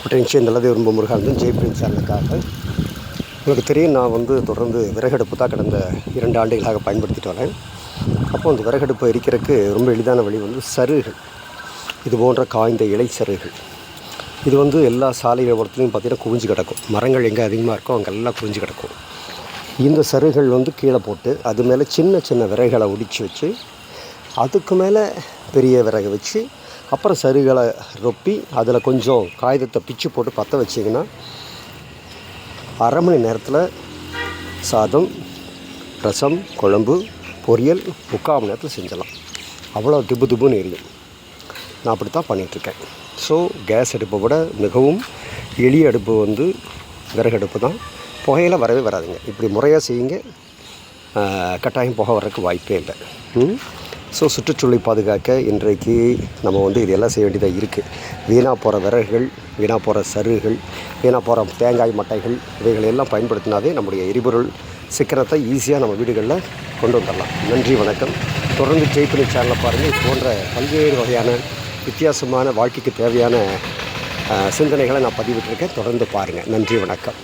மற்ற நிச்சயம் நல்லதே விரும்ப முருகானந்தன் ஜெய்பிரின் சேனலுக்காக. உங்களுக்கு தெரியும், நான் தொடர்ந்து விறகடுப்பு தான் கடந்த 2 ஆண்டுகளாக பயன்படுத்திட்டு வரேன். அப்போது அந்த விறகடுப்பை எரிக்கிறதுக்கு ரொம்ப எளிதான வழி சருகுகள். இது போன்ற காய்ந்த இலை சருகுகள். இது எல்லா சாலையை ஓரத்துலையும் பார்த்திங்கன்னா குவிஞ்சு கிடக்கும். மரங்கள் எங்கே அதிகமாக இருக்கோ அங்கெல்லாம் குவிஞ்சு கிடக்கும். இந்த சருகுகள் கீழே போட்டு அது மேலே சின்ன சின்ன விறகுகளை ஒடிச்சு வச்சு அதுக்கு மேலே பெரிய விறகு வச்சு அப்புறம் சருகளை ரொப்பி அதில் கொஞ்சம் காகிதத்தை பிச்சு போட்டு பற்ற வச்சிங்கன்னா 1/2 மணி நேரத்தில் சாதம், ரசம், குழம்பு, பொரியல் 3/4 மணி நேரத்தில் செஞ்சிடலாம். அவ்வளோ திபுன்னு எரியும். நான் அப்படி தான் பண்ணிகிட்ருக்கேன். ஸோ கேஸ் அடுப்பை விட மிகவும் எளிய அடுப்பு விறகடுப்பு தான். புகையில் வரவே வராதுங்க. இப்படி முறையாக செய்யுங்க, கட்டாயம் புகை வர்றதுக்கு வாய்ப்பே இல்லை. ஸோ சுற்றுச்சூழலை பாதுகாக்க இன்றைக்கு நம்ம இதெல்லாம் செய்ய வேண்டியதாக இருக்குது. வீணாக போகிற விறகுகள், வீணாக போகிற சருகுகள், வீணாக போகிற தேங்காய் மட்டைகள் இவைகளை எல்லாம் பயன்படுத்தினாவே நம்முடைய எரிபொருள் சிக்கனத்தை ஈஸியாக நம்ம வீடுகளில் கொண்டு வந்துடலாம். நன்றி, வணக்கம். தொடர்ந்து ஜெய்பினி சேனலை பாருங்கள். இது போன்ற பல்வேறு வகையான வித்தியாசமான வாழ்க்கைக்கு தேவையான சிந்தனைகளை நான் பதிவிட்டிருக்கேன். தொடர்ந்து பாருங்கள். நன்றி, வணக்கம்.